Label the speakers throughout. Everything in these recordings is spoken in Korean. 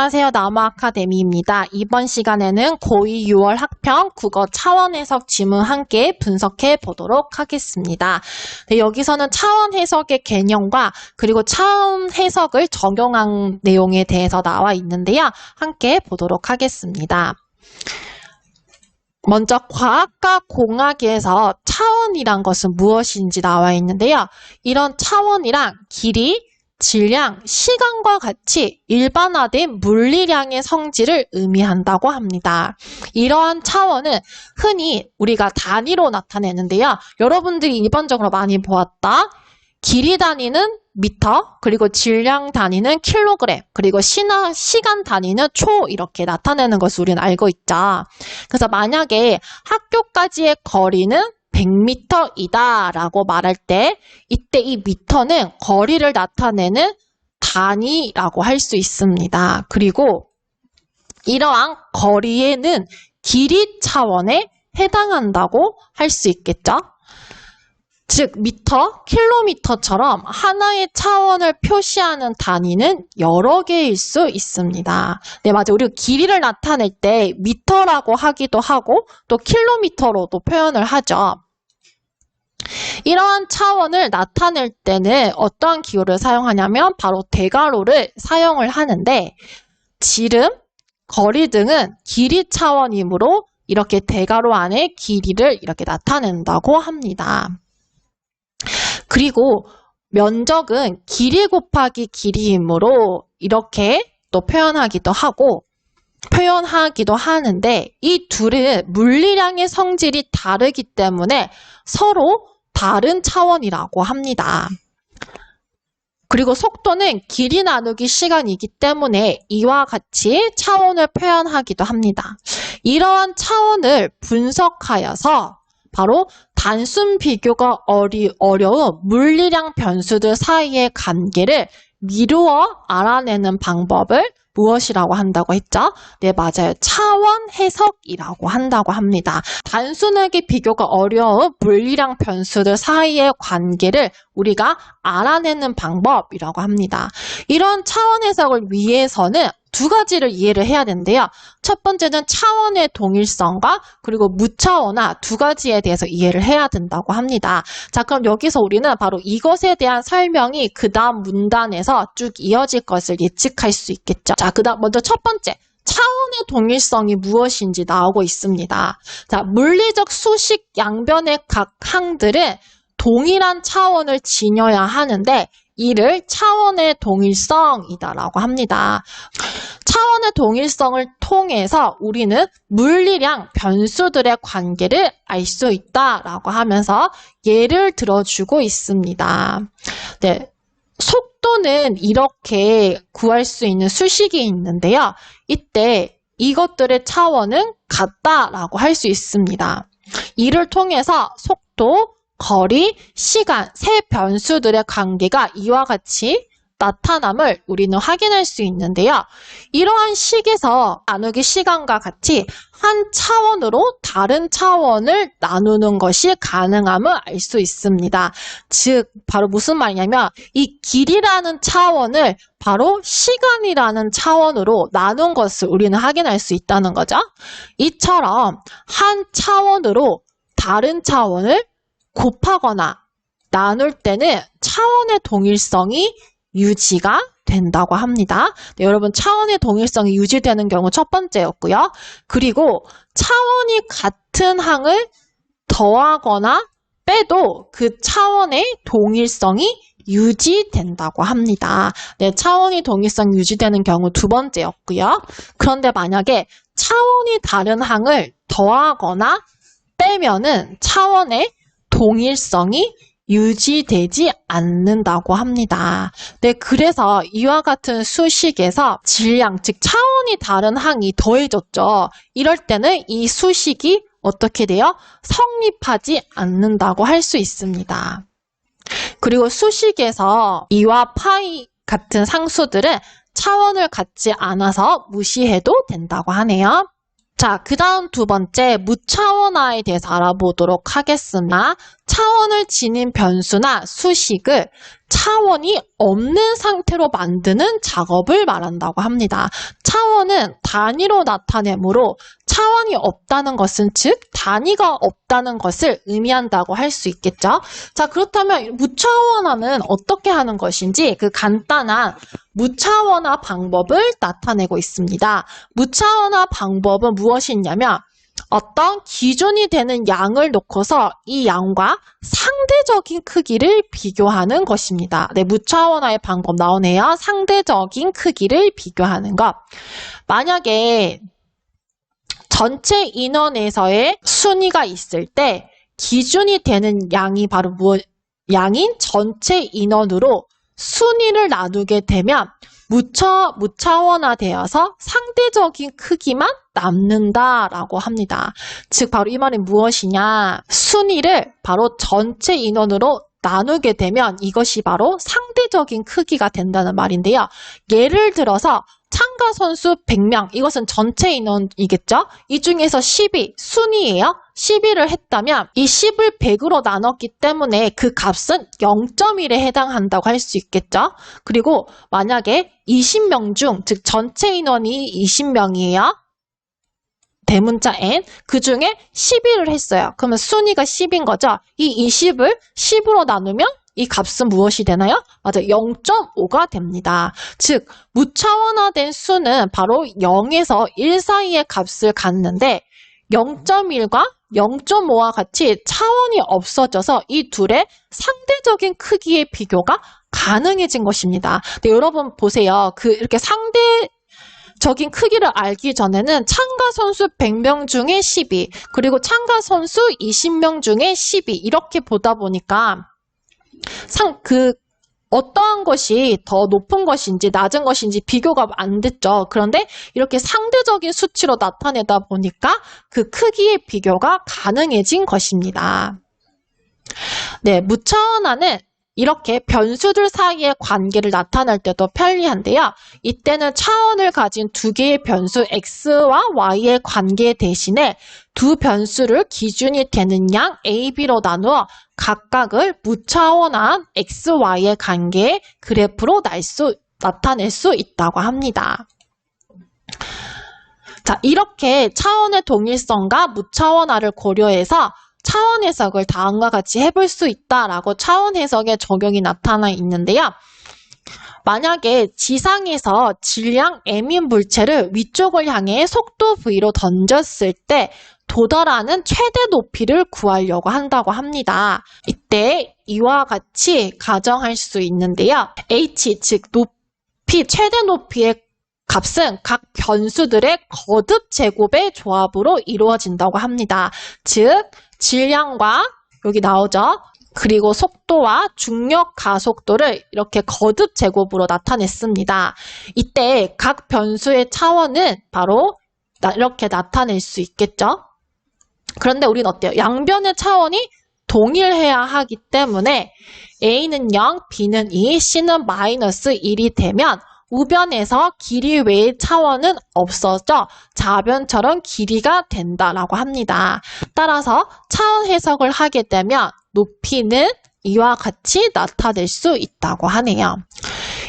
Speaker 1: 안녕하세요. 나무아카데미입니다. 이번 시간에는 고2 6월 학평 국어 차원 해석 지문 함께 분석해 보도록 하겠습니다. 네, 여기서는 차원 해석의 개념과 그리고 차원 해석을 적용한 내용에 대해서 나와 있는데요. 함께 보도록 하겠습니다. 먼저 과학과 공학에서 차원이란 것은 무엇인지 나와 있는데요. 이런 차원이란 길이, 질량, 시간과 같이 일반화된 물리량의 성질을 의미한다고 합니다. 이러한 차원은 흔히 우리가 단위로 나타내는데요. 여러분들이 일반적으로 많이 보았다. 길이 단위는 미터, 그리고 질량 단위는 킬로그램, 그리고 시간 단위는 초 이렇게 나타내는 것을 우리는 알고 있죠. 그래서 만약에 학교까지의 거리는 100m이다 라고 말할 때 이때 이 미터는 거리를 나타내는 단위라고 할 수 있습니다. 그리고 이러한 거리에는 길이 차원에 해당한다고 할 수 있겠죠. 즉 미터, 킬로미터처럼 하나의 차원을 표시하는 단위는 여러 개일 수 있습니다. 네, 맞아요. 우리가 길이를 나타낼 때 미터라고 하기도 하고 또 킬로미터로도 표현을 하죠. 이러한 차원을 나타낼 때는 어떠한 기호를 사용하냐면 바로 대괄호를 사용을 하는데 지름, 거리 등은 길이 차원이므로 이렇게 대괄호 안에 길이를 이렇게 나타낸다고 합니다. 그리고 면적은 길이 곱하기 길이이므로 이렇게 또 표현하기도 하는데 이 둘은 물리량의 성질이 다르기 때문에 서로 다른 차원이라고 합니다. 그리고 속도는 길이 나누기 시간이기 때문에 이와 같이 차원을 표현하기도 합니다. 이러한 차원을 분석하여서 바로 단순 비교가 어려운 물리량 변수들 사이의 관계를 미루어 알아내는 방법을 무엇이라고 한다고 했죠? 네, 맞아요. 차원 해석이라고 한다고 합니다. 단순하게 비교가 어려운 물리량 변수들 사이의 관계를 우리가 알아내는 방법이라고 합니다. 이런 차원 해석을 위해서는 두 가지를 이해를 해야 되는데요. 첫 번째는 차원의 동일성과 그리고 무차원화 두 가지에 대해서 이해를 해야 된다고 합니다. 자, 그럼 여기서 우리는 바로 이것에 대한 설명이 그 다음 문단에서 쭉 이어질 것을 예측할 수 있겠죠. 자, 그 다음 먼저 첫 번째. 차원의 동일성이 무엇인지 나오고 있습니다. 자, 물리적 수식 양변의 각 항들은 동일한 차원을 지녀야 하는데 이를 차원의 동일성이다라고 합니다. 차원의 동일성을 통해서 우리는 물리량 변수들의 관계를 알 수 있다라고 하면서 예를 들어주고 있습니다. 네, 속도는 이렇게 구할 수 있는 수식이 있는데요. 이때 이것들의 차원은 같다라고 할 수 있습니다. 이를 통해서 속도, 거리, 시간, 세 변수들의 관계가 이와 같이 나타남을 우리는 확인할 수 있는데요. 이러한 식에서 나누기 시간과 같이 한 차원으로 다른 차원을 나누는 것이 가능함을 알 수 있습니다. 즉, 바로 무슨 말이냐면 이 길이라는 차원을 바로 시간이라는 차원으로 나눈 것을 우리는 확인할 수 있다는 거죠. 이처럼 한 차원으로 다른 차원을 곱하거나 나눌 때는 차원의 동일성이 유지가 된다고 합니다. 네, 여러분 차원의 동일성이 유지되는 경우 첫 번째였고요. 그리고 차원이 같은 항을 더하거나 빼도 그 차원의 동일성이 유지된다고 합니다. 네, 차원이 동일성 유지되는 경우 두 번째였고요. 그런데 만약에 차원이 다른 항을 더하거나 빼면은 차원의 동일성이 유지되지 않는다고 합니다. 네, 그래서 이와 같은 수식에서 질량, 즉 차원이 다른 항이 더해졌죠. 이럴 때는 이 수식이 어떻게 돼요? 성립하지 않는다고 할 수 있습니다. 그리고 수식에서 2와 파이 같은 상수들은 차원을 갖지 않아서 무시해도 된다고 하네요. 자, 그 다음 두 번째 무차원화에 대해서 알아보도록 하겠으나 차원을 지닌 변수나 수식을 차원이 없는 상태로 만드는 작업을 말한다고 합니다. 차원은 단위로 나타내므로 차원이 없다는 것은 즉 단위가 없다는 것을 의미한다고 할 수 있겠죠. 자, 그렇다면 무차원화는 어떻게 하는 것인지 그 간단한 무차원화 방법을 나타내고 있습니다. 무차원화 방법은 무엇이냐면 어떤 기준이 되는 양을 놓고서 이 양과 상대적인 크기를 비교하는 것입니다. 네, 무차원화의 방법 나오네요. 상대적인 크기를 비교하는 것. 만약에 전체 인원에서의 순위가 있을 때 기준이 되는 양이 바로 양인 전체 인원으로 순위를 나누게 되면 무차원화되어서 상대적인 크기만 남는다라고 합니다. 즉 바로 이 말이 무엇이냐? 순위를 바로 전체 인원으로 나누게 되면 이것이 바로 상대적인 크기가 된다는 말인데요. 예를 들어서 참가 선수 100명, 이것은 전체 인원이겠죠? 이 중에서 10이 순위예요. 12를 했다면 이 10을 100으로 나눴기 때문에 그 값은 0.1에 해당한다고 할 수 있겠죠? 그리고 만약에 20명 중, 즉 전체 인원이 20명이에요. 대문자 n, 그 중에 12를 했어요. 그러면 순위가 10인 거죠? 이 20을 10으로 나누면 이 값은 무엇이 되나요? 맞아요. 0.5가 됩니다. 즉 무차원화된 수는 바로 0에서 1 사이의 값을 갖는데 0.1과 0.5와 같이 차원이 없어져서 이 둘의 상대적인 크기의 비교가 가능해진 것입니다. 근데 여러분 보세요. 이렇게 상대적인 크기를 알기 전에는 참가 선수 100명 중에 12, 그리고 참가 선수 20명 중에 12 이렇게 보다 보니까 어떠한 것이 더 높은 것인지 낮은 것인지 비교가 안 됐죠. 그런데 이렇게 상대적인 수치로 나타내다 보니까 그 크기의 비교가 가능해진 것입니다. 네, 무차원화는 이렇게 변수들 사이의 관계를 나타낼 때도 편리한데요. 이때는 차원을 가진 두 개의 변수 x와 y의 관계 대신에 두 변수를 기준이 되는 양 a, b로 나누어 각각을 무차원한 x, y의 관계의 그래프로 나타낼 수 있다고 합니다. 자, 이렇게 차원의 동일성과 무차원화를 고려해서 차원 해석을 다음과 같이 해볼 수 있다라고 차원 해석의 적용이 나타나 있는데요. 만약에 지상에서 질량 m인 물체를 위쪽을 향해 속도 v로 던졌을 때 도달하는 최대 높이를 구하려고 한다고 합니다. 이때 이와 같이 가정할 수 있는데요. h, 즉 최대 높이의 값은 각 변수들의 거듭 제곱의 조합으로 이루어진다고 합니다. 즉 질량과 여기 나오죠. 그리고 속도와 중력 가속도를 이렇게 거듭 제곱으로 나타냈습니다. 이때 각 변수의 차원은 바로 이렇게 나타낼 수 있겠죠. 그런데 우리는 어때요? 양변의 차원이 동일해야 하기 때문에 A는 0, B는 2, C는 마이너스 1이 되면 우변에서 길이 외의 차원은 없어져 좌변처럼 길이가 된다라고 합니다. 따라서 차원 해석을 하게 되면 높이는 이와 같이 나타낼 수 있다고 하네요.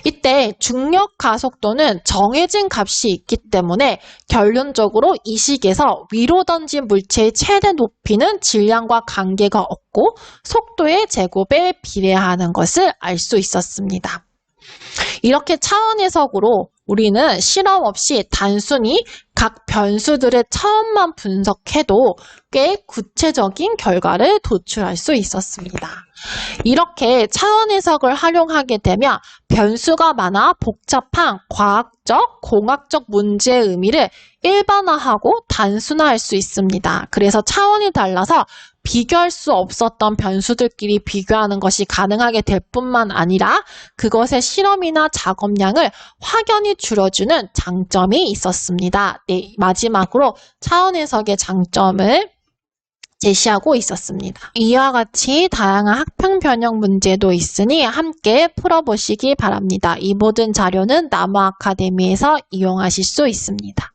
Speaker 1: 이때 중력 가속도는 정해진 값이 있기 때문에 결론적으로 이 식에서 위로 던진 물체의 최대 높이는 질량과 관계가 없고 속도의 제곱에 비례하는 것을 알 수 있었습니다. 이렇게 차원 해석으로 우리는 실험 없이 단순히 각 변수들의 차원만 분석해도 꽤 구체적인 결과를 도출할 수 있었습니다. 이렇게 차원 해석을 활용하게 되면 변수가 많아 복잡한 과학적, 공학적 문제의 의미를 일반화하고 단순화할 수 있습니다. 그래서 차원이 달라서 비교할 수 없었던 변수들끼리 비교하는 것이 가능하게 될 뿐만 아니라 그것의 실험이나 작업량을 확연히 줄여주는 장점이 있었습니다. 네, 마지막으로 차원 해석의 장점을 제시하고 있었습니다. 이와 같이 다양한 학평 변형 문제도 있으니 함께 풀어보시기 바랍니다. 이 모든 자료는 나무 아카데미에서 이용하실 수 있습니다.